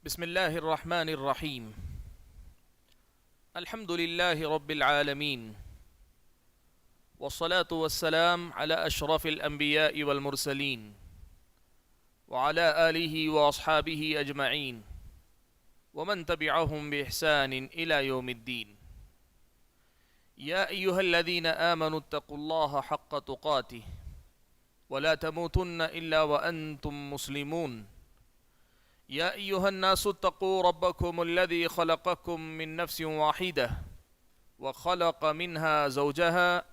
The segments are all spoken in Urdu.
بسم الله الرحمن الرحيم. الحمد لله رب العالمين، والصلاة والسلام على أشرف الأنبياء والمرسلين وعلى آله وأصحابه أجمعين ومن تبعهم بإحسان إلى يوم الدين. يا أيها الذين آمنوا اتقوا الله حق تقاته ولا تموتن إلا وأنتم مسلمون. يا أيها الناس اتقوا ربكم الذي خلقكم من نفس واحدة وخلق منها زوجها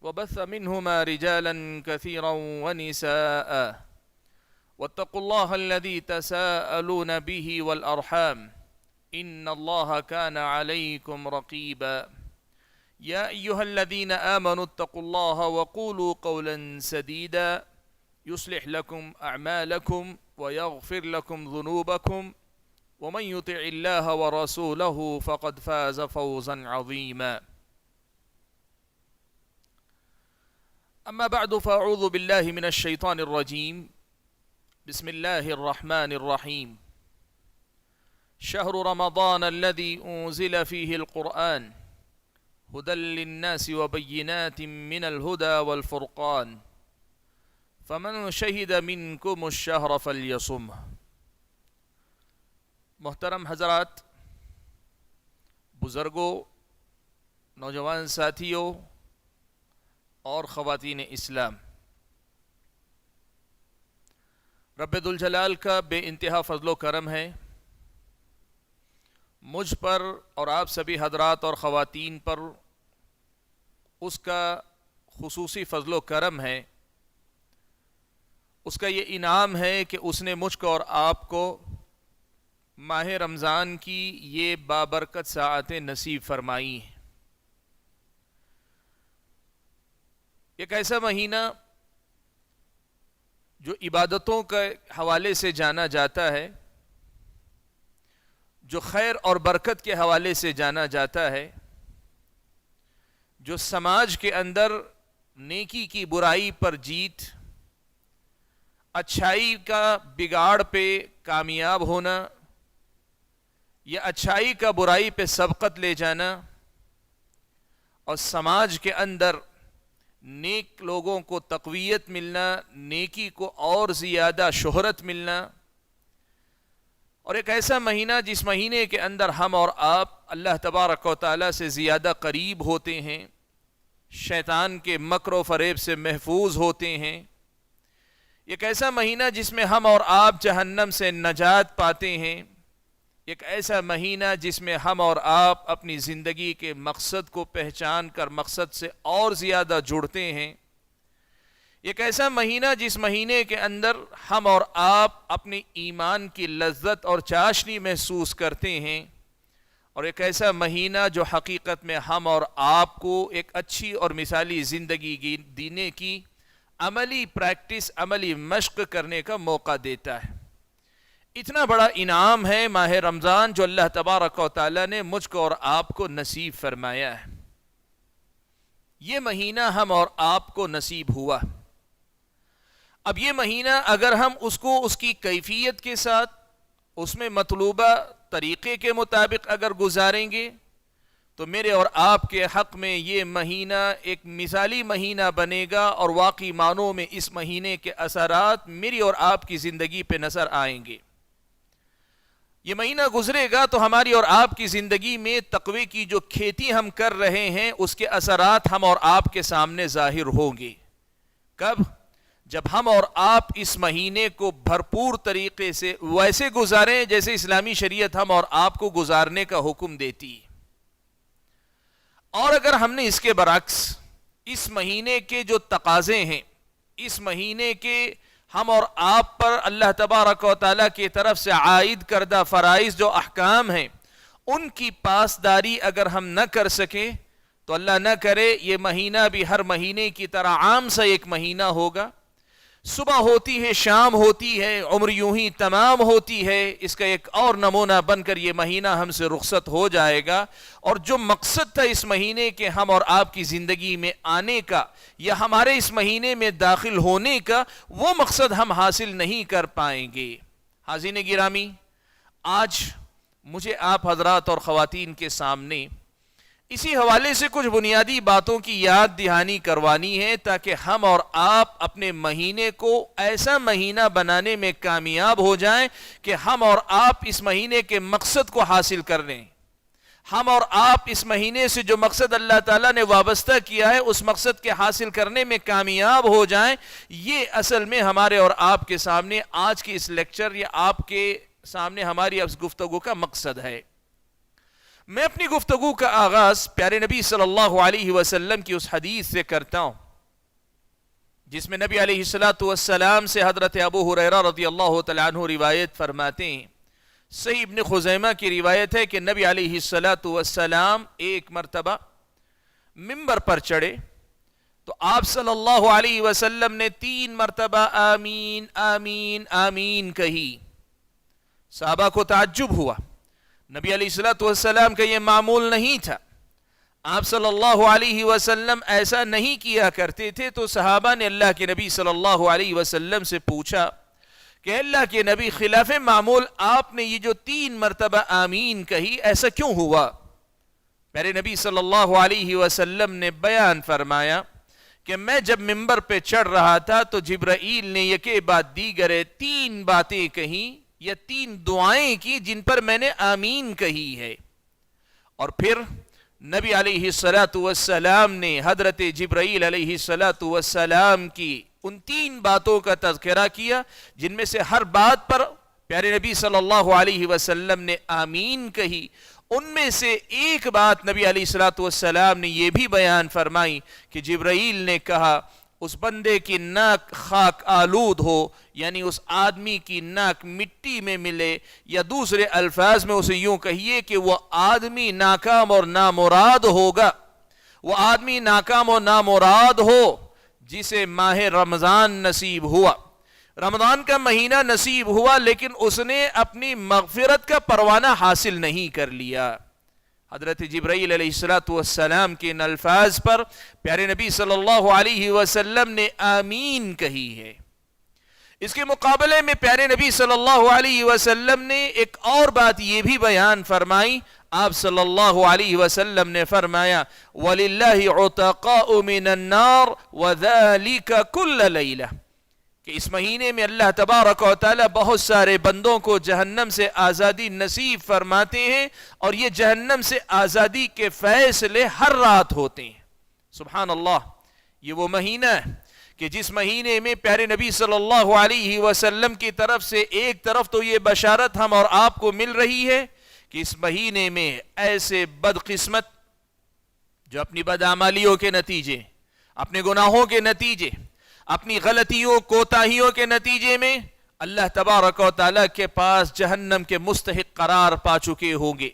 وبث منهما رجالا كثيرا ونساء واتقوا الله الذي تساءلون به والأرحام إن الله كان عليكم رقيبا. يا أيها الذين آمنوا اتقوا الله وقولوا قولا سديدا يصلح لكم أعمالكم ويغفر لكم ذنوبكم ومن يطع الله ورسوله فقد فاز فوزا عظيما. أما بعد فأعوذ بالله من الشيطان الرجيم. بسم الله الرحمن الرحيم. شهر رمضان الذي أنزل فيه القرآن هدى للناس وبينات من الهدى والفرقان فمن شهد منكم الشهر فليصمه. محترم حضرات، بزرگوں، نوجوان ساتھیوں اور خواتین اسلام، رب ذوالجلال کا بے انتہا فضل و کرم ہے مجھ پر اور آپ سبھی حضرات اور خواتین پر. اس کا خصوصی فضل و کرم ہے، اس کا یہ انعام ہے کہ اس نے مجھ کو اور آپ کو ماہ رمضان کی یہ بابرکت ساعتیں نصیب فرمائی ہیں. ایک ایسا مہینہ جو عبادتوں کے حوالے سے جانا جاتا ہے، جو خیر اور برکت کے حوالے سے جانا جاتا ہے، جو سماج کے اندر نیکی کی برائی پر جیت، اچھائی کا بگاڑ پہ کامیاب ہونا یا اچھائی کا برائی پہ سبقت لے جانا، اور سماج کے اندر نیک لوگوں کو تقویت ملنا، نیکی کو اور زیادہ شہرت ملنا، اور ایک ایسا مہینہ جس مہینے کے اندر ہم اور آپ اللہ تبارک و تعالیٰ سے زیادہ قریب ہوتے ہیں، شیطان کے مکر و فریب سے محفوظ ہوتے ہیں. ایک ایسا مہینہ جس میں ہم اور آپ جہنم سے نجات پاتے ہیں. ایک ایسا مہینہ جس میں ہم اور آپ اپنی زندگی کے مقصد کو پہچان کر مقصد سے اور زیادہ جڑتے ہیں. ایک ایسا مہینہ جس مہینے کے اندر ہم اور آپ اپنی ایمان کی لذت اور چاشنی محسوس کرتے ہیں. اور ایک ایسا مہینہ جو حقیقت میں ہم اور آپ کو ایک اچھی اور مثالی زندگی جینے کی عملی پریکٹس، عملی مشق کرنے کا موقع دیتا ہے. اتنا بڑا انعام ہے ماہ رمضان جو اللہ تبارک و تعالیٰ نے مجھ کو اور آپ کو نصیب فرمایا ہے. یہ مہینہ ہم اور آپ کو نصیب ہوا. اب یہ مہینہ اگر ہم اس کو اس کی کیفیت کے ساتھ، اس میں مطلوبہ طریقے کے مطابق اگر گزاریں گے تو میرے اور آپ کے حق میں یہ مہینہ ایک مثالی مہینہ بنے گا، اور واقعی معنوں میں اس مہینے کے اثرات میری اور آپ کی زندگی پہ نظر آئیں گے. یہ مہینہ گزرے گا تو ہماری اور آپ کی زندگی میں تقوی کی جو کھیتی ہم کر رہے ہیں اس کے اثرات ہم اور آپ کے سامنے ظاہر ہوں گے. کب؟ جب ہم اور آپ اس مہینے کو بھرپور طریقے سے ویسے گزاریں جیسے اسلامی شریعت ہم اور آپ کو گزارنے کا حکم دیتی ہے. اور اگر ہم نے اس کے برعکس اس مہینے کے جو تقاضے ہیں، اس مہینے کے ہم اور آپ پر اللہ تبارک و تعالیٰ کی طرف سے عائد کردہ فرائض جو احکام ہیں، ان کی پاسداری اگر ہم نہ کر سکیں تو اللہ نہ کرے یہ مہینہ بھی ہر مہینے کی طرح عام سا ایک مہینہ ہوگا. صبح ہوتی ہے، شام ہوتی ہے، عمر یوں ہی تمام ہوتی ہے. اس کا ایک اور نمونہ بن کر یہ مہینہ ہم سے رخصت ہو جائے گا، اور جو مقصد تھا اس مہینے کے ہم اور آپ کی زندگی میں آنے کا یا ہمارے اس مہینے میں داخل ہونے کا، وہ مقصد ہم حاصل نہیں کر پائیں گے. حاضرین گرامی، آج مجھے آپ حضرات اور خواتین کے سامنے اسی حوالے سے کچھ بنیادی باتوں کی یاد دہانی کروانی ہے تاکہ ہم اور آپ اپنے مہینے کو ایسا مہینہ بنانے میں کامیاب ہو جائیں کہ ہم اور آپ اس مہینے کے مقصد کو حاصل کر لیں. ہم اور آپ اس مہینے سے جو مقصد اللہ تعالیٰ نے وابستہ کیا ہے اس مقصد کے حاصل کرنے میں کامیاب ہو جائیں. یہ اصل میں ہمارے اور آپ کے سامنے آج کی اس لیکچر یا آپ کے سامنے ہماری اس گفتگو کا مقصد ہے. میں اپنی گفتگو کا آغاز پیارے نبی صلی اللہ علیہ وسلم کی اس حدیث سے کرتا ہوں جس میں نبی علیہ السلام سے حضرت ابو ہریرہ رضی اللہ تعالیٰ عنہ روایت فرماتے ہیں. صحیح ابن خزیمہ کی روایت ہے کہ نبی علیہ السلام ایک مرتبہ منبر پر چڑھے تو آپ صلی اللہ علیہ وسلم نے 3 مرتبہ آمین آمین آمین کہی. صحابہ کو تعجب ہوا. نبی علیہ السلام کا یہ معمول نہیں تھا. آپ صلی اللہ علیہ وسلم ایسا نہیں کیا کرتے تھے. تو صحابہ نے اللہ کے نبی صلی اللہ علیہ وسلم سے پوچھا کہ اللہ کے نبی خلاف معمول آپ نے یہ جو 3 مرتبہ آمین کہی ایسا کیوں ہوا؟ پیارے نبی صلی اللہ علیہ وسلم نے بیان فرمایا کہ میں جب منبر پہ چڑھ رہا تھا تو جبرائیل نے یکے بعد دیگرے 3 باتیں کہیں یا 3 دعائیں کی جن پر میں نے آمین کہی ہے. اور پھر نبی علیہ السلام نے حضرت جبرائیل علیہ السلام کی ان 3 باتوں کا تذکرہ کیا جن میں سے ہر بات پر پیارے نبی صلی اللہ علیہ وسلم نے آمین کہی. ان میں سے ایک بات نبی علیہ السلام نے یہ بھی بیان فرمائی کہ جبرائیل نے کہا اس بندے کی ناک خاک آلود ہو، یعنی اس آدمی کی ناک مٹی میں ملے، یا دوسرے الفاظ میں اسے یوں کہیے کہ وہ آدمی ناکام اور نامراد ہوگا. وہ آدمی ناکام اور نامراد ہو جسے ماہ رمضان نصیب ہوا، رمضان کا مہینہ نصیب ہوا، لیکن اس نے اپنی مغفرت کا پروانہ حاصل نہیں کر لیا. حضرت جبرائیل علیہ السلام کے ان الفاظ پر پیارے نبی صلی اللہ علیہ وسلم نے آمین کہی ہے. اس کے مقابلے میں پیارے نبی صلی اللہ علیہ وسلم نے ایک اور بات یہ بھی بیان فرمائی. آپ صلی اللہ علیہ وسلم نے فرمایا وَلِلَّهِ عُتَقَاءُ مِنَ النَّارِ وَذَلِكَ كُلَّ لَيْلَةٍ، کہ اس مہینے میں اللہ تبارک و تعالی بہت سارے بندوں کو جہنم سے آزادی نصیب فرماتے ہیں، اور یہ جہنم سے آزادی کے فیصلے ہر رات ہوتے ہیں. سبحان اللہ. یہ وہ مہینہ ہے کہ جس مہینے میں پیارے نبی صلی اللہ علیہ وسلم کی طرف سے ایک طرف تو یہ بشارت ہم اور آپ کو مل رہی ہے کہ اس مہینے میں ایسے بدقسمت جو اپنی بدعمالیوں کے نتیجے، اپنے گناہوں کے نتیجے، اپنی غلطیوں کوتاہیوں کے نتیجے میں اللہ تبارک و تعالیٰ کے پاس جہنم کے مستحق قرار پا چکے ہوں گے.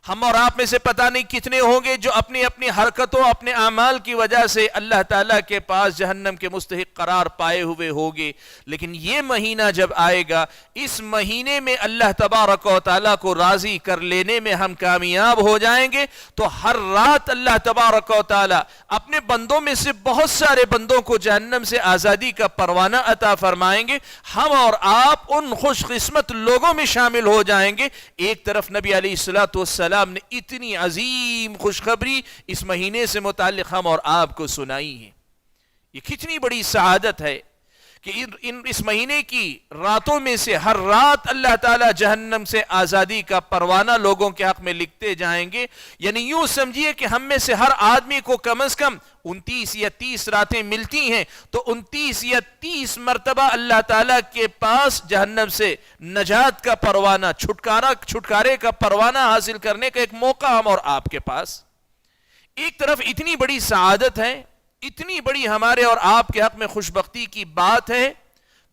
ہم اور آپ میں سے پتہ نہیں کتنے ہوں گے جو اپنی اپنی حرکتوں اپنے اعمال کی وجہ سے اللہ تعالیٰ کے پاس جہنم کے مستحق قرار پائے ہوئے ہوں گے. لیکن یہ مہینہ جب آئے گا، اس مہینے میں اللہ تبارک و تعالیٰ کو راضی کر لینے میں ہم کامیاب ہو جائیں گے. تو ہر رات اللہ تبارک و تعالیٰ اپنے بندوں میں سے بہت سارے بندوں کو جہنم سے آزادی کا پروانہ عطا فرمائیں گے. ہم اور آپ ان خوش قسمت لوگوں میں شامل ہو جائیں گے. ایک طرف نبی علیہ السلام نے اتنی عظیم خوشخبری اس مہینے سے متعلق ہم اور آپ کو سنائی ہے. یہ کتنی بڑی سعادت ہے کہ اس مہینے کی راتوں میں سے ہر رات اللہ تعالیٰ جہنم سے آزادی کا پروانہ لوگوں کے حق میں لکھتے جائیں گے. یعنی یوں سمجھیے کہ ہم میں سے ہر آدمی کو کم از کم 29 یا 30 راتیں ملتی ہیں، تو 29 یا 30 مرتبہ اللہ تعالیٰ کے پاس جہنم سے نجات کا پروانہ، چھٹکارے کا پروانہ حاصل کرنے کا ایک موقع ہم اور آپ کے پاس. ایک طرف اتنی بڑی سعادت ہے، اتنی بڑی ہمارے اور آپ کے حق میں خوشبختی کی بات ہے،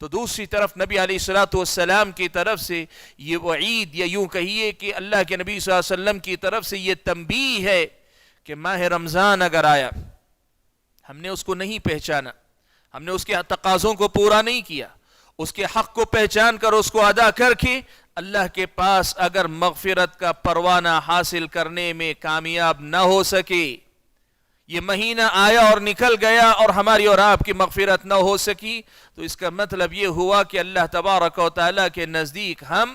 تو دوسری طرف نبی علیہ السلام کی طرف سے یہ وعید، یا یوں کہیے کہ اللہ کے نبی صلی اللہ علیہ وسلم کی طرف سے یہ تنبیہ ہے کہ ماہ رمضان اگر آیا، ہم نے اس کو نہیں پہچانا، ہم نے اس کے تقاضوں کو پورا نہیں کیا، اس کے حق کو پہچان کر اس کو ادا کر کے اللہ کے پاس اگر مغفرت کا پروانہ حاصل کرنے میں کامیاب نہ ہو سکے، یہ مہینہ آیا اور نکل گیا اور ہماری اور آپ کی مغفرت نہ ہو سکی، تو اس کا مطلب یہ ہوا کہ اللہ تبارک و تعالیٰ کے نزدیک ہم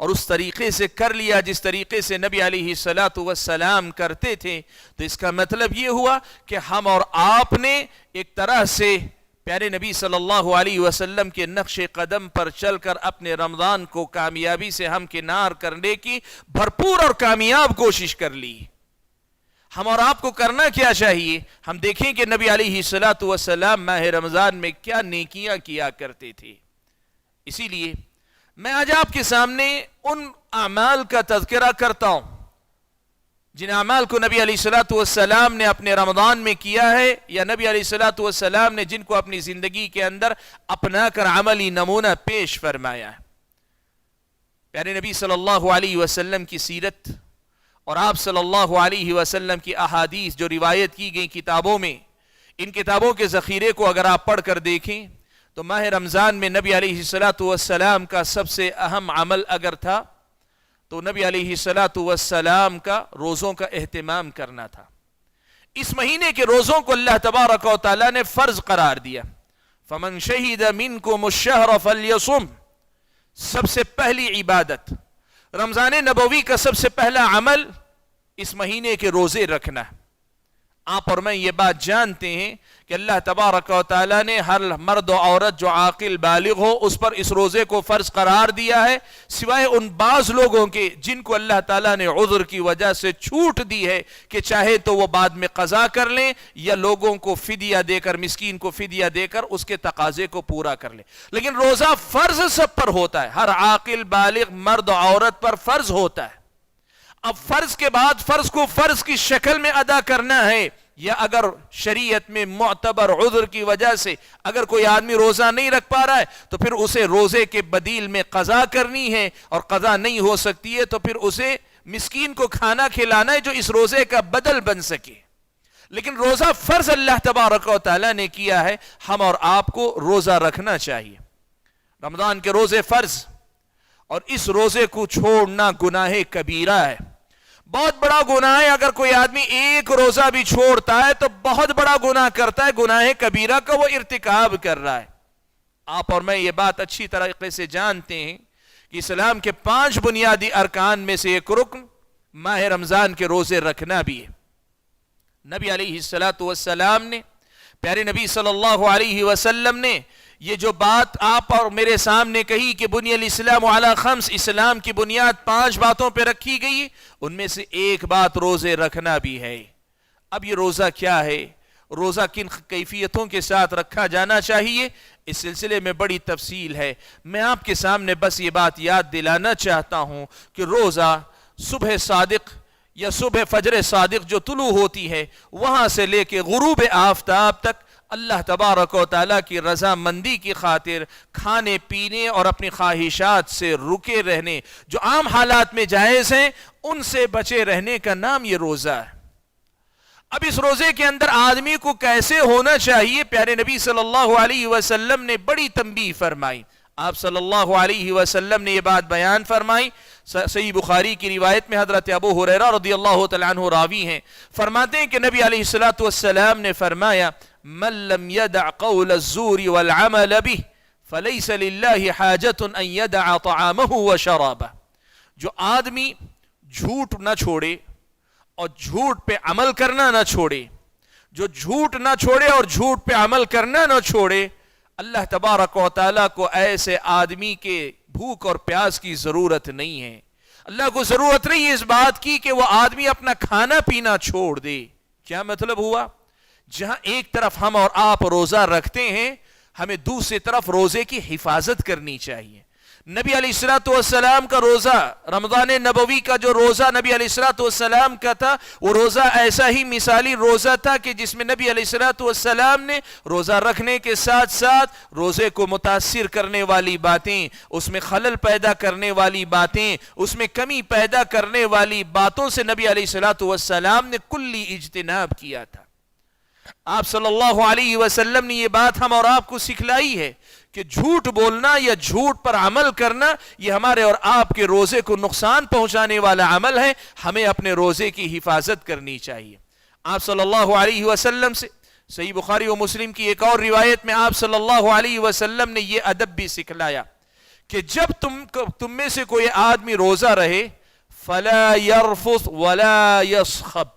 اور اس طریقے سے کر لیا جس طریقے سے نبی علیہ الصلوۃ والسلام کرتے تھے، تو اس کا مطلب یہ ہوا کہ ہم اور آپ نے ایک طرح سے پیارے نبی صلی اللہ علیہ وسلم کے نقش قدم پر چل کر اپنے رمضان کو کامیابی سے ہمکنار کرنے کی بھرپور اور کامیاب کوشش کر لی۔ ہم اور آپ کو کرنا کیا چاہیے؟ ہم دیکھیں کہ نبی علیہ الصلوۃ والسلام ماہ رمضان میں کیا نیکیاں کیا کرتے تھے۔ اسی لیے میں آج آپ کے سامنے ان اعمال کا تذکرہ کرتا ہوں جن اعمال کو نبی علیہ الصلوۃ والسلام نے اپنے رمضان میں کیا ہے، یا نبی علیہ الصلوۃ والسلام نے جن کو اپنی زندگی کے اندر اپنا کر عملی نمونہ پیش فرمایا ہے۔ پیارے نبی صلی اللہ علیہ وسلم کی سیرت اور آپ صلی اللہ علیہ وسلم کی احادیث جو روایت کی گئی کتابوں میں، ان کتابوں کے ذخیرے کو اگر آپ پڑھ کر دیکھیں تو ماہ رمضان میں نبی علیہ الصلوۃ والسلام کا سب سے اہم عمل اگر تھا تو نبی علیہ الصلوۃ والسلام کا روزوں کا اہتمام کرنا تھا۔ اس مہینے کے روزوں کو اللہ تبارک و تعالیٰ نے فرض قرار دیا۔ فمن شہد منکم الشہر فلیصم، سب سے پہلی عبادت، رمضان نبوی کا سب سے پہلا عمل اس مہینے کے روزے رکھنا ہے۔ آپ اور میں یہ بات جانتے ہیں کہ اللہ تبارک و تعالیٰ نے ہر مرد و عورت جو عاقل بالغ ہو اس پر اس روزے کو فرض قرار دیا ہے، سوائے ان بعض لوگوں کے جن کو اللہ تعالیٰ نے عذر کی وجہ سے چھوٹ دی ہے کہ چاہے تو وہ بعد میں قضا کر لیں یا لوگوں کو فدیہ دے کر، مسکین کو فدیہ دے کر اس کے تقاضے کو پورا کر لیں۔ لیکن روزہ فرض سب پر ہوتا ہے، ہر عاقل بالغ مرد و عورت پر فرض ہوتا ہے۔ اب فرض کے بعد فرض کو فرض کی شکل میں ادا کرنا ہے، یا اگر شریعت میں معتبر عذر کی وجہ سے اگر کوئی آدمی روزہ نہیں رکھ پا رہا ہے تو پھر اسے روزے کے بدیل میں قضا کرنی ہے، اور قضا نہیں ہو سکتی ہے تو پھر اسے مسکین کو کھانا کھلانا ہے جو اس روزے کا بدل بن سکے۔ لیکن روزہ فرض اللہ تبارک و تعالیٰ نے کیا ہے، ہم اور آپ کو روزہ رکھنا چاہیے۔ رمضان کے روزے فرض، اور اس روزے کو چھوڑنا گناہ کبیرہ ہے، بہت بڑا گناہ ہے۔ اگر کوئی آدمی ایک روزہ بھی چھوڑتا ہے تو بہت بڑا گناہ کرتا ہے، گناہ کبیرہ کا وہ ارتکاب کر رہا ہے۔ آپ اور میں یہ بات اچھی طریقے سے جانتے ہیں کہ اسلام کے 5 بنیادی ارکان میں سے ایک رکن ماہ رمضان کے روزے رکھنا بھی ہے۔ نبی علیہ الصلوۃ والسلام نے، پیارے نبی صلی اللہ علیہ وسلم نے یہ جو بات آپ اور میرے سامنے کہی کہ بنی الاسلام علی 5، اسلام کی بنیاد 5 باتوں پہ رکھی گئی، ان میں سے ایک بات روزے رکھنا بھی ہے۔ اب یہ روزہ کیا ہے، روزہ کن کیفیتوں کے ساتھ رکھا جانا چاہیے، اس سلسلے میں بڑی تفصیل ہے۔ میں آپ کے سامنے بس یہ بات یاد دلانا چاہتا ہوں کہ روزہ صبح صادق یا صبح فجر صادق جو طلوع ہوتی ہے وہاں سے لے کے غروب آفتاب تک اللہ تبارک و تعالیٰ کی رضا مندی کی خاطر کھانے پینے اور اپنی خواہشات سے رکے رہنے، جو عام حالات میں جائز ہیں ان سے بچے رہنے کا نام یہ روزہ ہے۔ اب اس روزے کے اندر آدمی کو کیسے ہونا چاہیے، پیارے نبی صلی اللہ علیہ وسلم نے بڑی تنبیہ فرمائی۔ آپ صلی اللہ علیہ وسلم نے یہ بات بیان فرمائی، صحیح بخاری کی روایت میں حضرت ابو ہریرہ رضی اللہ تعالیٰ عنہ راوی ہیں، فرماتے ہیں کہ نبی علیہ الصلوۃ والسلام نے فرمایا من لم يدع قول الزور والعمل به فليس لله حاجة ان يدع طعامه وشرابه، جو آدمی جھوٹ نہ چھوڑے اور جھوٹ پہ عمل کرنا نہ چھوڑے، جو جھوٹ نہ چھوڑے اور جھوٹ پہ عمل کرنا نہ چھوڑے، اللہ تبارک و تعالیٰ کو ایسے آدمی کے بھوک اور پیاس کی ضرورت نہیں ہے۔ اللہ کو ضرورت نہیں ہے اس بات کی کہ وہ آدمی اپنا کھانا پینا چھوڑ دے۔ کیا مطلب ہوا؟ جہاں ایک طرف ہم اور آپ روزہ رکھتے ہیں، ہمیں دوسری طرف روزے کی حفاظت کرنی چاہیے۔ نبی علیہ الصلوۃ والسلام کا روزہ، رمضان نبوی کا جو روزہ نبی علیہ الصلوۃ والسلام کا تھا، وہ روزہ ایسا ہی مثالی روزہ تھا کہ جس میں نبی علیہ الصلوۃ والسلام نے روزہ رکھنے کے ساتھ ساتھ روزے کو متاثر کرنے والی باتیں، اس میں خلل پیدا کرنے والی باتیں، اس میں کمی پیدا کرنے والی باتوں سے نبی علیہ الصلوۃ والسلام نے کلی اجتناب کیا تھا۔ آپ صلی اللہ علیہ وسلم نے یہ بات ہم اور آپ کو سکھلائی ہے کہ جھوٹ بولنا یا جھوٹ پر عمل کرنا یہ ہمارے اور آپ کے روزے کو نقصان پہنچانے والا عمل ہے، ہمیں اپنے روزے کی حفاظت کرنی چاہیے۔ آپ صلی اللہ علیہ وسلم سے صحیح بخاری و مسلم کی ایک اور روایت میں آپ صلی اللہ علیہ وسلم نے یہ ادب بھی سکھلایا کہ جب تم میں سے کوئی آدمی روزہ رہے فلا يرفث ولا يصخب،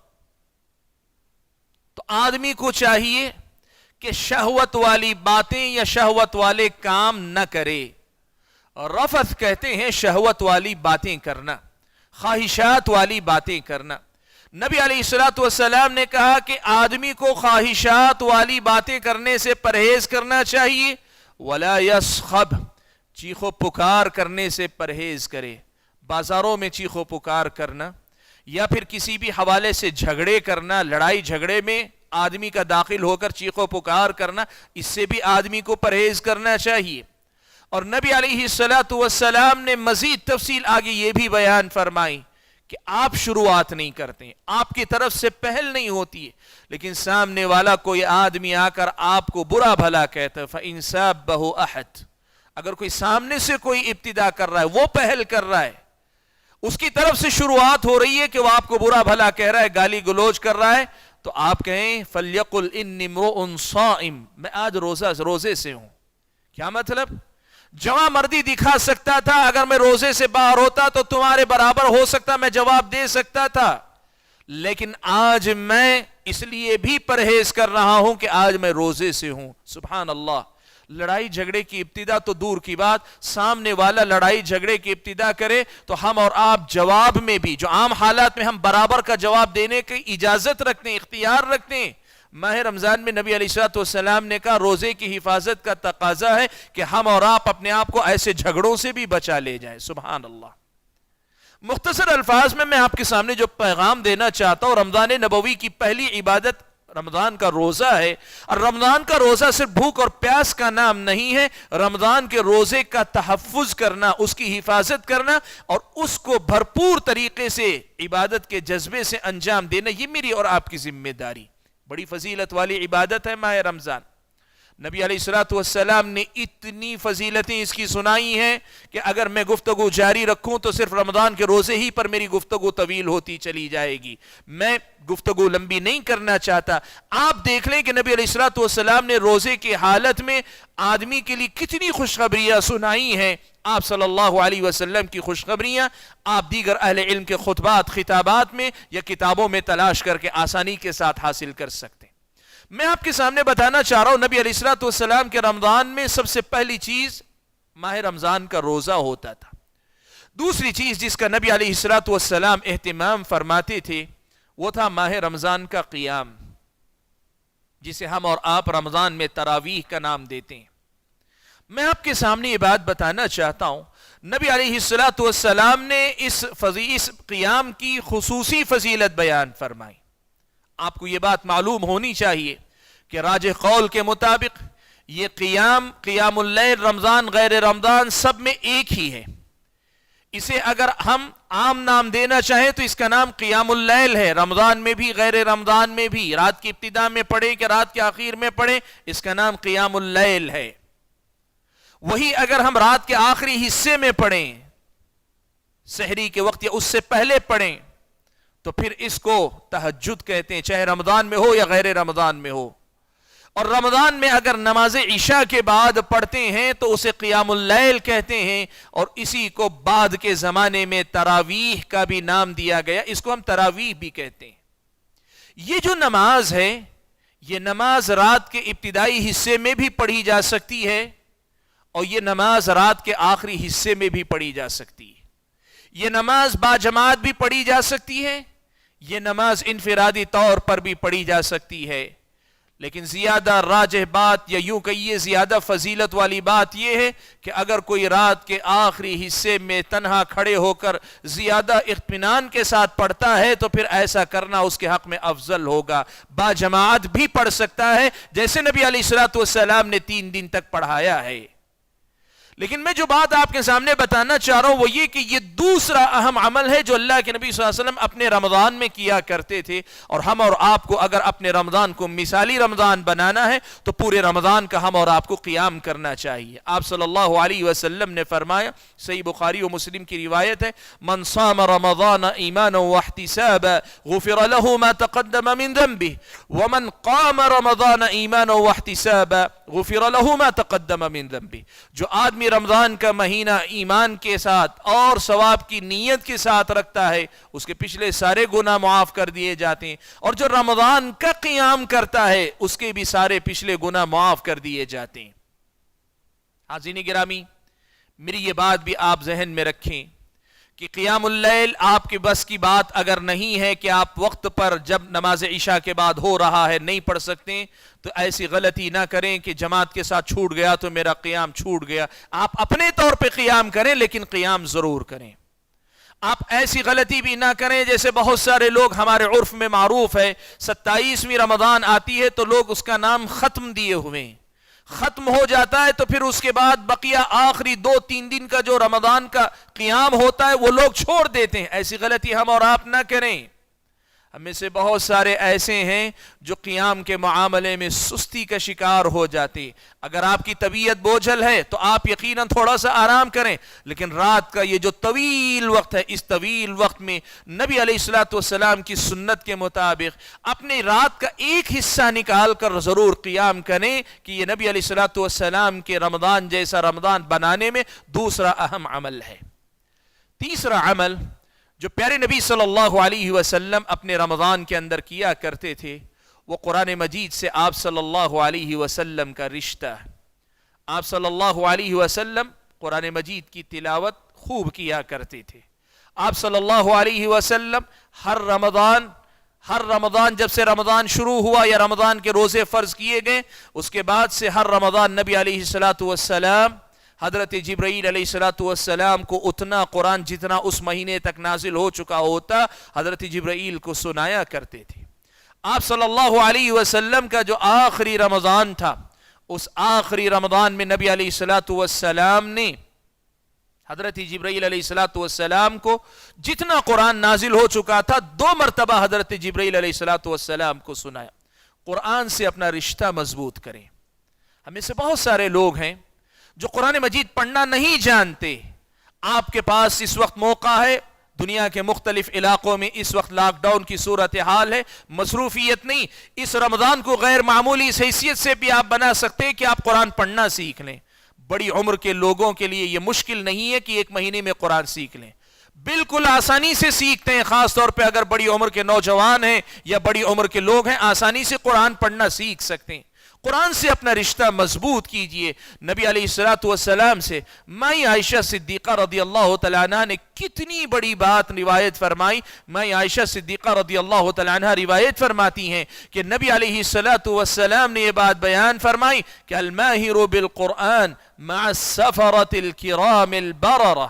تو آدمی کو چاہیے کہ شہوت والی باتیں یا شہوت والے کام نہ کرے. رفث کہتے ہیں شہوت والی باتیں کرنا، خواہشات والی باتیں کرنا. نبی علیہ الصلوۃ والسلام نے کہا کہ آدمی کو خواہشات والی باتیں کرنے سے پرہیز کرنا چاہیے. ولا يصخب، چیخو پکار کرنے سے پرہیز کرے. بازاروں میں چیخو پکار کرنا یا پھر کسی بھی حوالے سے جھگڑے کرنا، لڑائی جھگڑے میں آدمی کا داخل ہو کر چیخو پکار کرنا، اس سے بھی آدمی کو پرہیز کرنا چاہیے. اور نبی علیہ الصلوۃ والسلام نے مزید تفصیل آگے یہ بھی بیان فرمائی کہ آپ شروعات نہیں کرتے، آپ کی طرف سے پہل نہیں ہوتی ہے، لیکن سامنے والا کوئی آدمی آ کر آپ کو برا بھلا کہتا ہے فَإِنْ سَابَّهُ أَحَدٌ، اگر کوئی سامنے سے کوئی ابتدا کر رہا ہے، وہ پہل کر رہا ہے، اس کی طرف سے شروعات ہو رہی ہے کہ وہ آپ کو برا بھلا کہہ رہا ہے، گالی گلوچ کر رہا ہے، تو آپ کہیں فَلْيَقُلْ إِنِّي امْرُؤٌ صَائِمٌ، میں آج روزے سے ہوں. کیا مطلب؟ جواں مردی دکھا سکتا تھا، اگر میں روزے سے باہر ہوتا تو تمہارے برابر ہو سکتا، میں جواب دے سکتا تھا، لیکن آج میں اس لیے بھی پرہیز کر رہا ہوں کہ آج میں روزے سے ہوں. سبحان اللہ. لڑائی جھگڑے کی ابتدا تو دور کی بات، سامنے والا لڑائی جھگڑے کی ابتدا کرے تو ہم اور آپ جواب میں بھی، جو عام حالات میں ہم برابر کا جواب دینے کی اجازت رکھتے ہیں، اختیار رکھتے ہیں، ماہ رمضان میں نبی علیہ الصلوۃ والسلام نے کہا روزے کی حفاظت کا تقاضا ہے کہ ہم اور آپ اپنے آپ کو ایسے جھگڑوں سے بھی بچا لے جائیں. سبحان اللہ. مختصر الفاظ میں آپ کے سامنے جو پیغام دینا چاہتا ہوں، رمضان نبوی کی پہلی عبادت رمضان کا روزہ ہے، اور رمضان کا روزہ صرف بھوک اور پیاس کا نام نہیں ہے. رمضان کے روزے کا تحفظ کرنا، اس کی حفاظت کرنا اور اس کو بھرپور طریقے سے عبادت کے جذبے سے انجام دینا، یہ میری اور آپ کی ذمہ داری. بڑی فضیلت والی عبادت ہے ماہ رمضان. نبی علیہ الصلوۃ والسلام نے اتنی فضیلتیں اس کی سنائی ہیں کہ اگر میں گفتگو جاری رکھوں تو صرف رمضان کے روزے ہی پر میری گفتگو طویل ہوتی چلی جائے گی. میں گفتگو لمبی نہیں کرنا چاہتا. آپ دیکھ لیں کہ نبی علیہ الصلوۃ والسلام نے روزے کی حالت میں آدمی کے لیے کتنی خوشخبریاں سنائی ہیں. آپ صلی اللہ علیہ وسلم کی خوشخبریاں آپ دیگر اہل علم کے خطبات، خطابات میں یا کتابوں میں تلاش کر کے آسانی کے ساتھ حاصل کر سکتے ہیں. میں آپ کے سامنے بتانا چاہ رہا ہوں نبی علیہ الصلوۃ والسلام کے رمضان میں سب سے پہلی چیز ماہ رمضان کا روزہ ہوتا تھا. دوسری چیز جس کا نبی علیہ الصلوۃ والسلام اہتمام فرماتے تھے وہ تھا ماہ رمضان کا قیام، جسے ہم اور آپ رمضان میں تراویح کا نام دیتے ہیں. میں آپ کے سامنے یہ بات بتانا چاہتا ہوں، نبی علیہ الصلوۃ والسلام نے اس قیام کی خصوصی فضیلت بیان فرمائی. آپ کو یہ بات معلوم ہونی چاہیے کہ راجح قول کے مطابق یہ قیام اللیل، رمضان غیر رمضان سب میں ایک ہی ہے. اسے اگر ہم عام نام دینا چاہیں تو اس کا نام قیام اللیل ہے. رمضان میں بھی غیر رمضان میں بھی، رات کی ابتدا میں پڑھے کہ رات کے آخر میں پڑھے، اس کا نام قیام اللیل ہے. وہی اگر ہم رات کے آخری حصے میں پڑھیں، سحری کے وقت یا اس سے پہلے پڑھیں، تو پھر اس کو تہجد کہتے ہیں، چاہے رمضان میں ہو یا غیر رمضان میں ہو. اور رمضان میں اگر نماز عشاء کے بعد پڑھتے ہیں تو اسے قیام اللیل کہتے ہیں، اور اسی کو بعد کے زمانے میں تراویح کا بھی نام دیا گیا، اس کو ہم تراویح بھی کہتے ہیں. یہ جو نماز ہے، یہ نماز رات کے ابتدائی حصے میں بھی پڑھی جا سکتی ہے اور یہ نماز رات کے آخری حصے میں بھی پڑھی جا سکتی ہے. یہ نماز باجماعت بھی پڑھی جا سکتی ہے، یہ نماز انفرادی طور پر بھی پڑھی جا سکتی ہے. لیکن زیادہ راجح بات یا یوں کہیے زیادہ فضیلت والی بات یہ ہے کہ اگر کوئی رات کے آخری حصے میں تنہا کھڑے ہو کر زیادہ اطمینان کے ساتھ پڑھتا ہے تو پھر ایسا کرنا اس کے حق میں افضل ہوگا. باجماعت بھی پڑھ سکتا ہے جیسے نبی علیہ الصلوۃ والسلام نے 3 دن تک پڑھایا ہے. لیکن میں جو بات آپ کے سامنے بتانا چاہ رہا ہوں وہ یہ کہ یہ دوسرا اہم عمل ہے جو اللہ کے نبی صلی اللہ علیہ وسلم اپنے رمضان میں کیا کرتے تھے، اور ہم اور آپ کو اگر اپنے رمضان کو مثالی رمضان بنانا ہے تو پورے رمضان کا ہم اور آپ کو قیام کرنا چاہیے. آپ صلی اللہ علیہ وسلم نے فرمایا، صحیح بخاری و مسلم کی روایت ہے، من صام رمضان ایمانا واحتسابا غفر له ما تقدم من ذنبه ومن قام رمضان ایمانا واحتسابا غفر له ما تقدم من ذنبه. جو آدمی کوئی رمضان کا مہینہ ایمان کے ساتھ اور ثواب کی نیت کے ساتھ رکھتا ہے اس کے پچھلے سارے گناہ معاف کر دیے جاتے ہیں، اور جو رمضان کا قیام کرتا ہے اس کے بھی سارے پچھلے گناہ معاف کر دیے جاتے ہیں۔ حاضرین گرامی، میری یہ بات بھی آپ ذہن میں رکھیں کہ قیام اللیل آپ کے بس کی بات اگر نہیں ہے کہ آپ وقت پر جب نماز عشاء کے بعد ہو رہا ہے نہیں پڑھ سکتے، تو ایسی غلطی نہ کریں کہ جماعت کے ساتھ چھوٹ گیا تو میرا قیام چھوٹ گیا۔ آپ اپنے طور پہ قیام کریں لیکن قیام ضرور کریں۔ آپ ایسی غلطی بھی نہ کریں جیسے بہت سارے لوگ ہمارے عرف میں معروف ہے، 27ویں رمضان آتی ہے تو لوگ اس کا نام ختم دیے ہوئے ہیں، ختم ہو جاتا ہے تو پھر اس کے بعد بقیہ آخری 2-3 دن کا جو رمضان کا قیام ہوتا ہے وہ لوگ چھوڑ دیتے ہیں۔ ایسی غلطی ہم اور آپ نہ کریں۔ ہم میں سے بہت سارے ایسے ہیں جو قیام کے معاملے میں سستی کا شکار ہو جاتے۔ اگر آپ کی طبیعت بوجھل ہے تو آپ یقیناً تھوڑا سا آرام کریں، لیکن رات کا یہ جو طویل وقت ہے، اس طویل وقت میں نبی علیہ الصلوۃ والسلام کی سنت کے مطابق اپنی رات کا ایک حصہ نکال کر ضرور قیام کریں کہ یہ نبی علیہ الصلوۃ والسلام کے رمضان جیسا رمضان بنانے میں دوسرا اہم عمل ہے۔ تیسرا عمل جو پیارے نبی صلی اللہ علیہ وسلم اپنے رمضان کے اندر کیا کرتے تھے وہ قرآن مجید سے آپ صلی اللہ علیہ وسلم کا رشتہ ہے۔ آپ صلی اللہ علیہ وسلم قرآن مجید کی تلاوت خوب کیا کرتے تھے۔ آپ صلی اللہ علیہ وسلم ہر رمضان جب سے رمضان شروع ہوا یا رمضان کے روزے فرض کیے گئے اس کے بعد سے ہر رمضان نبی علیہ الصلوۃ والسلام حضرت جبرائیل علیہ الصلوۃ والسلام کو اتنا قرآن جتنا اس مہینے تک نازل ہو چکا ہوتا حضرت جبرائیل کو سنایا کرتے تھے۔ آپ صلی اللہ علیہ وسلم کا جو آخری رمضان تھا اس آخری رمضان میں نبی علیہ الصلوۃ والسلام نے حضرت جبرائیل علیہ الصلوۃ والسلام کو جتنا قرآن نازل ہو چکا تھا 2 مرتبہ حضرت جبرائیل علیہ الصلوۃ والسلام کو سنایا۔ قرآن سے اپنا رشتہ مضبوط کریں۔ ہمیں سے بہت سارے لوگ ہیں جو قرآن مجید پڑھنا نہیں جانتے۔ آپ کے پاس اس وقت موقع ہے، دنیا کے مختلف علاقوں میں اس وقت لاک ڈاؤن کی صورتحال ہے، مصروفیت نہیں، اس رمضان کو غیر معمولی حیثیت سے بھی آپ بنا سکتے ہیں کہ آپ قرآن پڑھنا سیکھ لیں۔ بڑی عمر کے لوگوں کے لیے یہ مشکل نہیں ہے کہ 1 مہینے میں قرآن سیکھ لیں، بالکل آسانی سے سیکھتے ہیں۔ خاص طور پہ اگر بڑی عمر کے نوجوان ہیں یا بڑی عمر کے لوگ ہیں آسانی سے قرآن پڑھنا سیکھ سکتے ہیں۔ قرآن سے اپنا رشتہ مضبوط کیجئے۔ نبی علیہ الصلوۃ والسلام سے مائی عائشہ صدیقہ رضی اللہ تعالیٰ عنہ نے کتنی بڑی بات روایت فرمائی۔ مائی عائشہ صدیقہ رضی اللہ تعالیٰ عنہ روایت فرماتی ہیں کہ نبی علیہ الصلوۃ والسلام نے یہ بات بیان فرمائی کہ الماہر بالقرآن مع السفرة الكرام البررة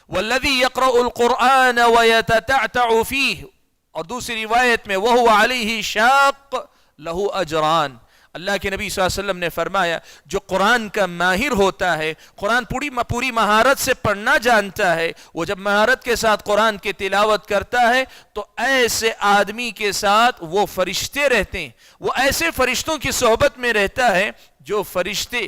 والذي يقرأ القرآن ويتتعتع فيه، اور دوسری روایت میں وهو عليه شاق له اجران۔ اللہ کے نبی صلی اللہ علیہ وسلم نے فرمایا جو قرآن کا ماہر ہوتا ہے، قرآن پوری مہارت سے پڑھنا جانتا ہے، وہ جب مہارت کے ساتھ قرآن کی تلاوت کرتا ہے تو ایسے آدمی کے ساتھ وہ فرشتے رہتے ہیں، وہ ایسے فرشتوں کی صحبت میں رہتا ہے جو فرشتے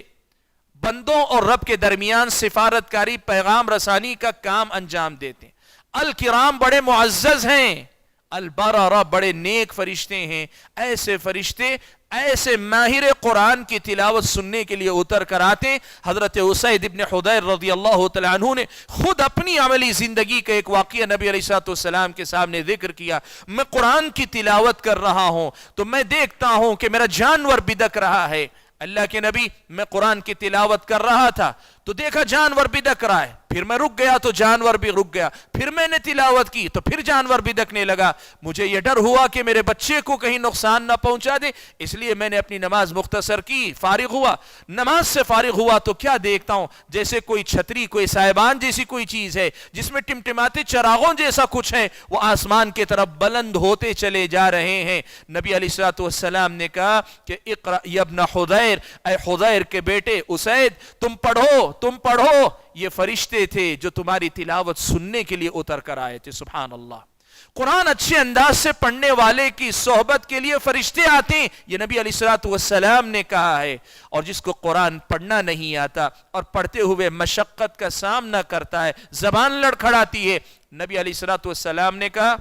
بندوں اور رب کے درمیان سفارتکاری پیغام رسانی کا کام انجام دیتے ہیں۔ الکرام بڑے معزز ہیں، البررہ بڑے نیک فرشتے ہیں۔ ایسے فرشتے ایسے ماہر قرآن کی تلاوت سننے کے لیے اتر کر آتے۔ حضرت اسید ابن حضیر رضی اللہ تعالیٰ عنہ نے خود اپنی عملی زندگی کا ایک واقعہ نبی علیہ الصلوۃ والسلام کے سامنے ذکر کیا۔ میں قرآن کی تلاوت کر رہا ہوں تو میں دیکھتا ہوں کہ میرا جانور بدک رہا ہے۔ اللہ کے نبی میں قرآن کی تلاوت کر رہا تھا تو دیکھا جانور بدک رہا ہے، پھر میں رک گیا تو جانور بھی رک گیا، پھر میں نے تلاوت کی تو پھر جانور بدکنے لگا۔ مجھے یہ ڈر ہوا کہ میرے بچے کو کہیں نقصان نہ پہنچا دے، اس لیے میں نے اپنی نماز مختصر کی، فارغ ہوا۔ نماز سے فارغ ہوا تو کیا دیکھتا ہوں جیسے کوئی چھتری، کوئی سائبان جیسی کوئی چیز ہے جس میں ٹمٹماتے چراغوں جیسا کچھ ہے، وہ آسمان کی طرف بلند ہوتے چلے جا رہے ہیں۔ نبی علیہ الصلوۃ والسلام نے کہا کہ اقرأ یا ابن حضیر، اے حضیر کے بیٹے اسید تم پڑھو، یہ فرشتے تھے جو تمہاری تلاوت سننے کے لیے اتر کر آئے تھے۔ سبحان اللہ، قرآن اچھے انداز سے پڑھنے والے کی صحبت کے لیے فرشتے آتے ہیں، یہ نبی علیہ الصلوۃ والسلام نے کہا ہے۔ اور جس کو قرآن پڑھنا نہیں آتا اور پڑھتے ہوئے مشقت کا سامنا کرتا ہے، زبان لڑکھڑاتی ہے، نبی علیہ الصلوۃ والسلام نے کہا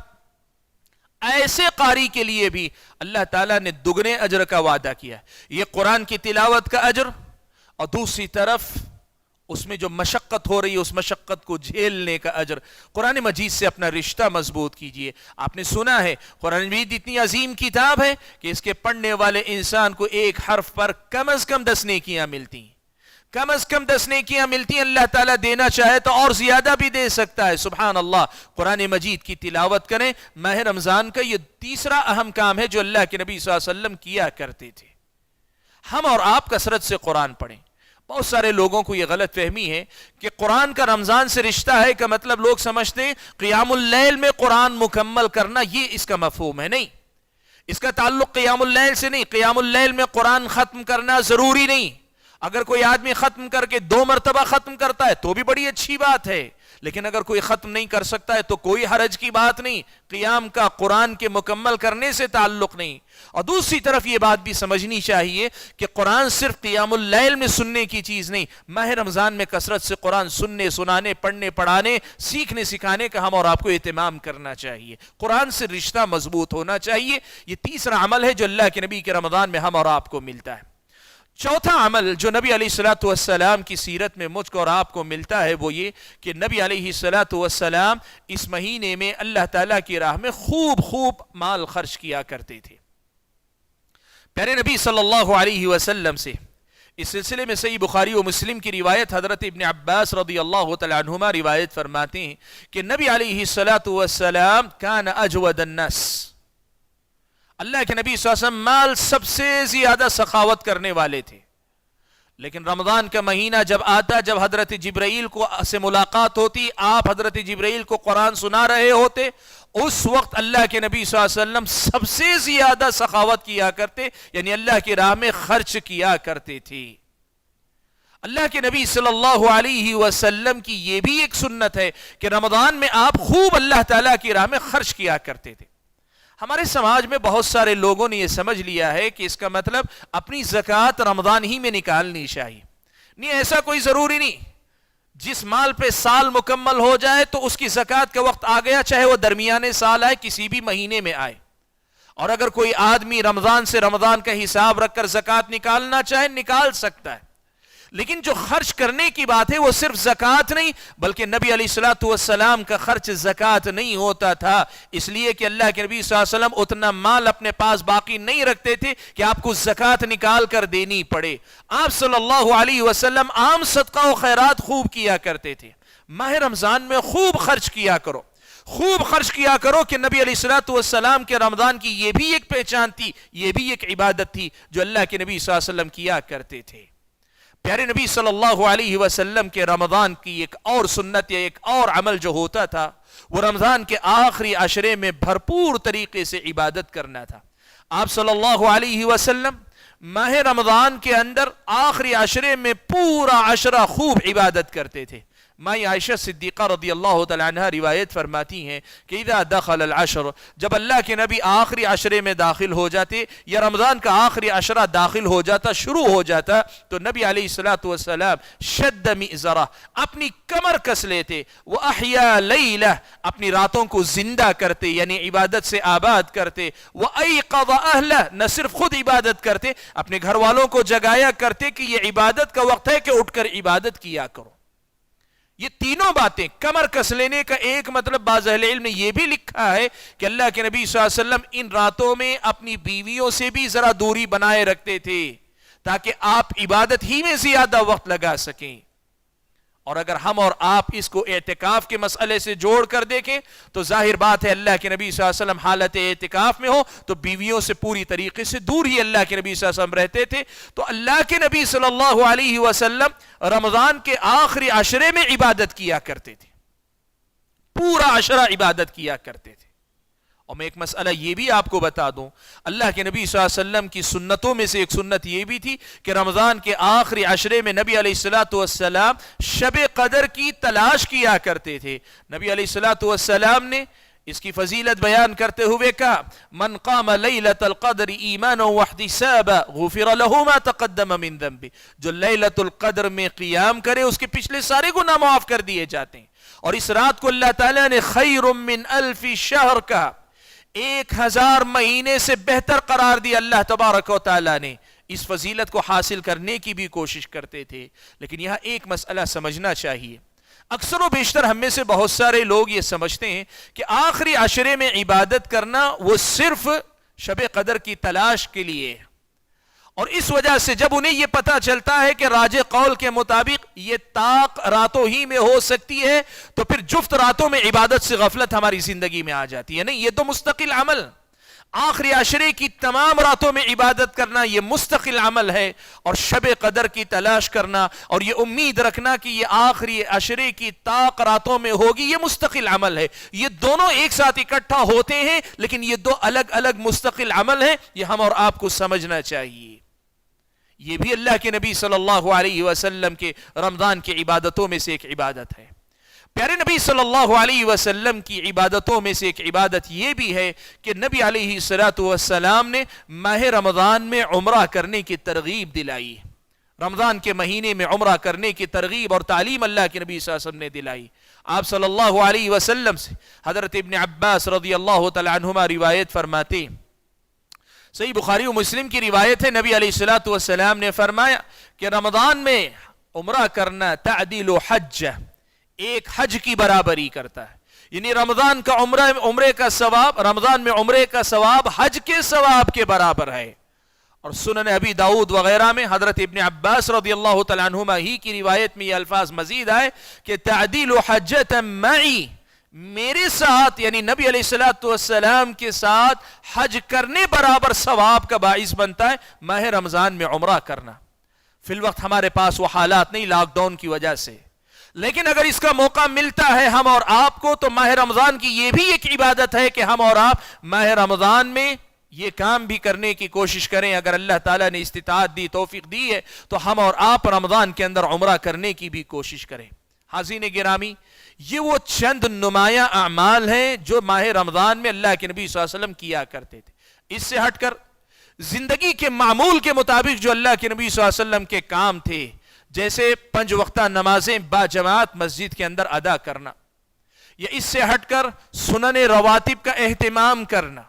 ایسے قاری کے لیے بھی اللہ تعالیٰ نے دگنے اجر کا وعدہ کیا ہے۔ یہ قرآن کی تلاوت کا اجر، اور دوسری طرف اس میں جو مشقت ہو رہی ہے اس مشقت کو جھیلنے کا اجر. قرآن مجید سے اپنا رشتہ مضبوط کیجئے. آپ نے سنا ہے قرآن مجید اتنی عظیم کتاب ہے کہ اس کے پڑھنے والے انسان کو ایک حرف پر کم از کم 10 نیکیاں ملتی ہیں. کم از کم 10 نیکیاں ملتی ہیں. اللہ تعالیٰ دینا چاہے تو اور زیادہ بھی دے سکتا ہے. سبحان اللہ. قرآن مجید کی تلاوت کریں. ماہ رمضان کا یہ تیسرا اہم کام ہے جو اللہ کے نبی صلی اللہ علیہ وسلم کیا کرتے تھے. ہم اور آپ کثرت سے قرآن پڑھیں. بہت سارے لوگوں کو یہ غلط فہمی ہے کہ قرآن کا رمضان سے رشتہ ہے کا مطلب لوگ سمجھتے ہیں قیام اللیل میں قرآن مکمل کرنا. یہ اس کا مفہوم ہے. نہیں, اس کا تعلق قیام اللیل سے نہیں. قیام اللیل میں قرآن ختم کرنا ضروری نہیں. اگر کوئی آدمی ختم کر کے 2 مرتبہ ختم کرتا ہے تو بھی بڑی اچھی بات ہے, لیکن اگر کوئی ختم نہیں کر سکتا ہے تو کوئی حرج کی بات نہیں. قیام کا قرآن کے مکمل کرنے سے تعلق نہیں. اور دوسری طرف یہ بات بھی سمجھنی چاہیے کہ قرآن صرف قیام اللیل میں سننے کی چیز نہیں. ماہ رمضان میں کثرت سے قرآن سننے, سنانے, پڑھنے, پڑھانے, سیکھنے, سکھانے کا ہم اور آپ کو اہتمام کرنا چاہیے. قرآن سے رشتہ مضبوط ہونا چاہیے. یہ تیسرا عمل ہے جو اللہ کے نبی کے رمضان میں ہم اور آپ کو ملتا ہے. چوتھا عمل جو نبی علیہ الصلوۃ والسلام کی سیرت میں مجھ کو اور آپ کو ملتا ہے وہ یہ کہ نبی علیہ الصلوۃ والسلام اس مہینے میں اللہ تعالیٰ کی راہ میں خوب خوب مال خرچ کیا کرتے تھے. پیارے نبی صلی اللہ علیہ وسلم سے اس سلسلے میں صحیح بخاری و مسلم کی روایت حضرت ابن عباس رضی اللہ تعالی عنہما روایت فرماتے ہیں کہ نبی علیہ الصلوۃ والسلام کان اجود الناس. اللہ کے نبی صلی اللہ علیہ وسلم مال سب سے زیادہ سخاوت کرنے والے تھے. لیکن رمضان کا مہینہ جب آتا, جب حضرت جبرائیل کو سے ملاقات ہوتی, آپ حضرت جبرائیل کو قرآن سنا رہے ہوتے, اس وقت اللہ کے نبی صلی اللہ علیہ وسلم سب سے زیادہ سخاوت کیا کرتے, یعنی اللہ کی راہ میں خرچ کیا کرتے تھے. اللہ کے نبی صلی اللہ علیہ وسلم کی یہ بھی ایک سنت ہے کہ رمضان میں آپ خوب اللہ تعالیٰ کی راہ میں خرچ کیا کرتے تھے. ہمارے سماج میں بہت سارے لوگوں نے یہ سمجھ لیا ہے کہ اس کا مطلب اپنی زکوٰۃ رمضان ہی میں نکالنی چاہیے. نہیں, ایسا کوئی ضروری نہیں. جس مال پہ سال مکمل ہو جائے تو اس کی زکوٰۃ کا وقت آ گیا, چاہے وہ درمیانے سال آئے, کسی بھی مہینے میں آئے. اور اگر کوئی آدمی رمضان سے رمضان کا حساب رکھ کر زکوٰۃ نکالنا چاہے نکال سکتا ہے. لیکن جو خرچ کرنے کی بات ہے وہ صرف زکوٰۃ نہیں, بلکہ نبی علیہ الصلوۃ والسلام کا خرچ زکوٰۃ نہیں ہوتا تھا, اس لیے کہ اللہ کے نبی صلی اللہ علیہ وسلم اتنا مال اپنے پاس باقی نہیں رکھتے تھے کہ آپ کو زکوٰۃ نکال کر دینی پڑے. آپ صلی اللہ علیہ وسلم عام صدقہ و خیرات خوب کیا کرتے تھے. ماہ رمضان میں خوب خرچ کیا کرو, خوب خرچ کیا کرو کہ نبی علیہ الصلوۃ والسلام کے رمضان کی یہ بھی ایک پہچان تھی, یہ بھی ایک عبادت تھی جو اللہ کے نبی صلی اللہ علیہ وسلم کیا کرتے تھے. پیارے نبی صلی اللہ علیہ وسلم کے رمضان کی ایک اور سنت یا ایک اور عمل جو ہوتا تھا وہ رمضان کے آخری عشرے میں بھرپور طریقے سے عبادت کرنا تھا. آپ صلی اللہ علیہ وسلم ماہ رمضان کے اندر آخری عشرے میں پورا عشرہ خوب عبادت کرتے تھے. مائی عائشہ صدیقہ رضی اللہ تعالی عنہ روایت فرماتی ہیں کہ اذا دخل العشر, جب اللہ کے نبی آخری عشرے میں داخل ہو جاتے یا رمضان کا آخری عشرہ داخل ہو جاتا, شروع ہو جاتا, تو نبی علیہ الصلوۃ والسلام شد مئزرہ, اپنی کمر کس لیتے, واحیا لیلہ, اپنی راتوں کو زندہ کرتے یعنی عبادت سے آباد کرتے, وایقظ اہلہ, نہ صرف خود عبادت کرتے اپنے گھر والوں کو جگایا کرتے کہ یہ عبادت کا وقت ہے کہ اٹھ کر عبادت کیا کرو. یہ تینوں باتیں, کمر کس لینے کا ایک مطلب بعض اہل علم نے یہ بھی لکھا ہے کہ اللہ کے نبی صلی اللہ علیہ وسلم ان راتوں میں اپنی بیویوں سے بھی ذرا دوری بنائے رکھتے تھے تاکہ آپ عبادت ہی میں زیادہ وقت لگا سکیں. اور اگر ہم اور آپ اس کو اعتکاف کے مسئلے سے جوڑ کر دیکھیں تو ظاہر بات ہے اللہ کے نبی صلی اللہ علیہ وسلم حالت اعتکاف میں ہو تو بیویوں سے پوری طریقے سے دور ہی اللہ کے نبی صلی اللہ علیہ وسلم رہتے تھے. تو اللہ کے نبی صلی اللہ علیہ وسلم رمضان کے آخری عشرے میں عبادت کیا کرتے تھے, پورا عشرہ عبادت کیا کرتے تھے. اور میں ایک مسئلہ یہ بھی آپ کو بتا دوں, اللہ کے نبی صلی اللہ علیہ وسلم کی سنتوں میں سے ایک سنت یہ بھی تھی کہ رمضان کے آخری عشرے میں نبی علیہ الصلوۃ والسلام شب قدر کی تلاش کیا کرتے تھے. نبی علیہ الصلوۃ والسلام نے اس کی فضیلت بیان کرتے ہوئے کہا, من قام لیلۃ القدر ایمانا واحتسابا غفر له ما تقدم من ذنبه, جو لیلۃ القدر میں قیام کرے اس کے پچھلے سارے گناہ معاف کر دیے جاتے ہیں. اور اس رات کو اللہ تعالیٰ نے خیر من الف شہر کہا, 1000 مہینے سے بہتر قرار دیا اللہ تبارک و تعالیٰ نے. اس فضیلت کو حاصل کرنے کی بھی کوشش کرتے تھے. لیکن یہاں ایک مسئلہ سمجھنا چاہیے. اکثر و بیشتر ہم میں سے بہت سارے لوگ یہ سمجھتے ہیں کہ آخری عشرے میں عبادت کرنا وہ صرف شب قدر کی تلاش کے لیے، اور اس وجہ سے جب انہیں یہ پتا چلتا ہے کہ راجح قول کے مطابق یہ طاق راتوں ہی میں ہو سکتی ہے تو پھر جفت راتوں میں عبادت سے غفلت ہماری زندگی میں آ جاتی ہے. نہیں، یہ تو مستقل عمل، آخری عشرے کی تمام راتوں میں عبادت کرنا یہ مستقل عمل ہے، اور شب قدر کی تلاش کرنا اور یہ امید رکھنا کہ یہ آخری عشرے کی طاق راتوں میں ہوگی یہ مستقل عمل ہے. یہ دونوں ایک ساتھ اکٹھا ہوتے ہیں، لیکن یہ دو الگ الگ مستقل عمل ہیں. یہ ہم اور آپ کو سمجھنا چاہیے. یہ بھی اللہ کے نبی صلی اللہ علیہ وسلم کے رمضان کی عبادتوں میں سے ایک عبادت ہے. پیارے نبی صلی اللہ علیہ وسلم کی عبادتوں میں سے ایک عبادت یہ بھی ہے کہ نبی علیہ الصلوۃ والسلام نے ماہ رمضان میں عمرہ کرنے کی ترغیب دلائی. رمضان کے مہینے میں عمرہ کرنے کی ترغیب اور تعلیم اللہ کے نبی صلی اللہ علیہ وسلم نے دلائی. آپ صلی اللہ علیہ وسلم سے حضرت ابن عباس رضی اللہ تعالی عنہما روایت فرماتے، صحیح بخاری و مسلم کی روایت ہے، نبی علیہ الصلوۃ والسلام نے فرمایا کہ رمضان میں عمرہ کرنا تعدیل حج، ایک حج کی برابری کرتا ہے. یعنی رمضان کا عمرے کا ثواب، رمضان میں عمرے کا ثواب حج کے ثواب کے برابر ہے. اور سنن ابی داؤد وغیرہ میں حضرت ابن عباس رضی اللہ تعالیٰ عنہما ہی کی روایت میں یہ الفاظ مزید آئے کہ تعدیل حجۃ معی، میرے ساتھ یعنی نبی علیہ الصلوۃ والسلام کے ساتھ حج کرنے برابر ثواب کا باعث بنتا ہے ماہ رمضان میں عمرہ کرنا. فی الوقت ہمارے پاس وہ حالات نہیں لاک ڈاؤن کی وجہ سے، لیکن اگر اس کا موقع ملتا ہے ہم اور آپ کو تو ماہ رمضان کی یہ بھی ایک عبادت ہے کہ ہم اور آپ ماہ رمضان میں یہ کام بھی کرنے کی کوشش کریں. اگر اللہ تعالیٰ نے استطاعت دی، توفیق دی ہے تو ہم اور آپ رمضان کے اندر عمرہ کرنے کی بھی کوشش کریں. حاضرین گرامی، یہ وہ چند نمایاں اعمال ہیں جو ماہ رمضان میں اللہ کے نبی صلی اللہ علیہ وسلم کیا کرتے تھے. اس سے ہٹ کر زندگی کے معمول کے مطابق جو اللہ کے نبی صلی اللہ علیہ وسلم کے کام تھے، جیسے 5 وقتہ نمازیں با جماعت مسجد کے اندر ادا کرنا، یا اس سے ہٹ کر سنن رواتب کا اہتمام کرنا،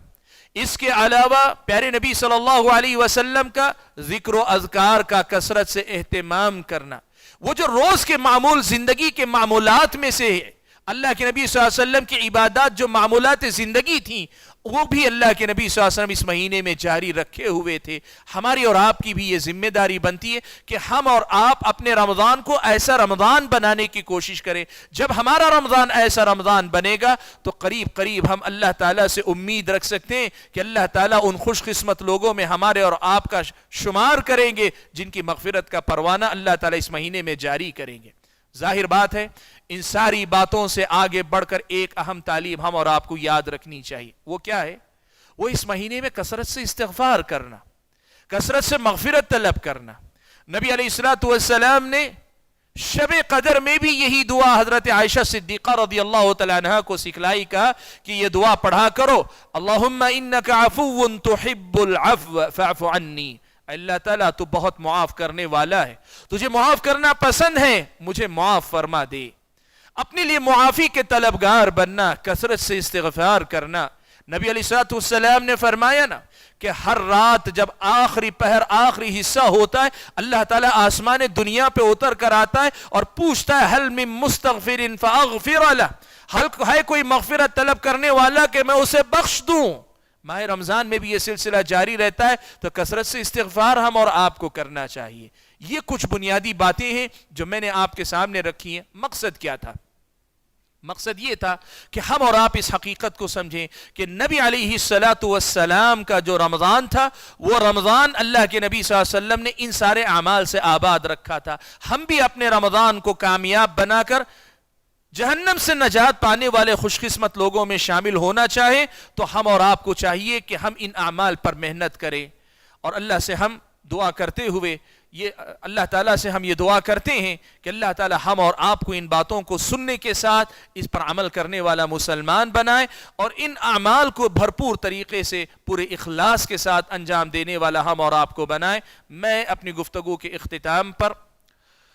اس کے علاوہ پیارے نبی صلی اللہ علیہ وسلم کا ذکر و اذکار کا کثرت سے اہتمام کرنا، وہ جو روز کے معمول زندگی کے معمولات میں سے اللہ کے نبی صلی اللہ علیہ وسلم کی عبادات جو معمولات زندگی تھیں وہ بھی اللہ کے نبی صلی اللہ علیہ وسلم اس مہینے میں جاری رکھے ہوئے تھے. ہماری اور آپ کی بھی یہ ذمہ داری بنتی ہے کہ ہم اور آپ اپنے رمضان کو ایسا رمضان بنانے کی کوشش کریں. جب ہمارا رمضان ایسا رمضان بنے گا تو قریب قریب ہم اللہ تعالیٰ سے امید رکھ سکتے ہیں کہ اللہ تعالیٰ ان خوش قسمت لوگوں میں ہمارے اور آپ کا شمار کریں گے جن کی مغفرت کا پروانہ اللہ تعالیٰ اس مہینے میں جاری کریں گے. ظاہر بات ہے ان ساری باتوں سے آگے بڑھ کر ایک اہم تعلیم ہم اور آپ کو یاد رکھنی چاہیے. وہ کیا ہے؟ وہ اس مہینے میں کثرت سے استغفار کرنا، کثرت سے مغفرت طلب کرنا. نبی علیہ الصلوۃ والسلام نے شب قدر میں بھی یہی دعا حضرت عائشہ صدیقہ رضی اللہ تعالیٰ عنہ کو سکھلائی، کہا کہ یہ دعا پڑھا کرو، اللہم انک عفو تحب العفو فاعف عنی. اللہ تعالیٰ تو بہت معاف کرنے والا ہے، تجھے معاف کرنا پسند ہے، مجھے معاف فرما دے. اپنے لیے معافی کے طلبگار بننا، کثرت سے استغفار کرنا. نبی علیہ الصلوۃ والسلام نے فرمایا نا کہ ہر رات جب آخری پہر آخری حصہ ہوتا ہے اللہ تعالیٰ آسمان دنیا پہ اتر کر آتا ہے اور پوچھتا ہے حل من مستغفر فاغفر لہ، ہے کوئی مغفرت طلب کرنے والا کہ میں اسے بخش دوں. ماہ رمضان میں بھی یہ سلسلہ جاری رہتا ہے تو کثرت سے استغفار ہم اور آپ کو کرنا چاہیے. یہ کچھ بنیادی باتیں ہیں جو میں نے آپ کے سامنے رکھی ہیں. مقصد کیا تھا؟ مقصد یہ تھا کہ ہم اور آپ اس حقیقت کو سمجھیں کہ نبی علیہ الصلوۃ والسلام کا جو رمضان تھا وہ رمضان اللہ کے نبی صلی اللہ علیہ وسلم نے ان سارے اعمال سے آباد رکھا تھا. ہم بھی اپنے رمضان کو کامیاب بنا کر جہنم سے نجات پانے والے خوش قسمت لوگوں میں شامل ہونا چاہیں تو ہم اور آپ کو چاہیے کہ ہم ان اعمال پر محنت کریں. اور اللہ سے ہم دعا کرتے ہوئے اللہ تعالیٰ سے ہم یہ دعا کرتے ہیں کہ اللہ تعالیٰ ہم اور آپ کو ان باتوں کو سننے کے ساتھ اس پر عمل کرنے والا مسلمان بنائے اور ان اعمال کو بھرپور طریقے سے پورے اخلاص کے ساتھ انجام دینے والا ہم اور آپ کو بنائے. میں اپنی گفتگو کے اختتام پر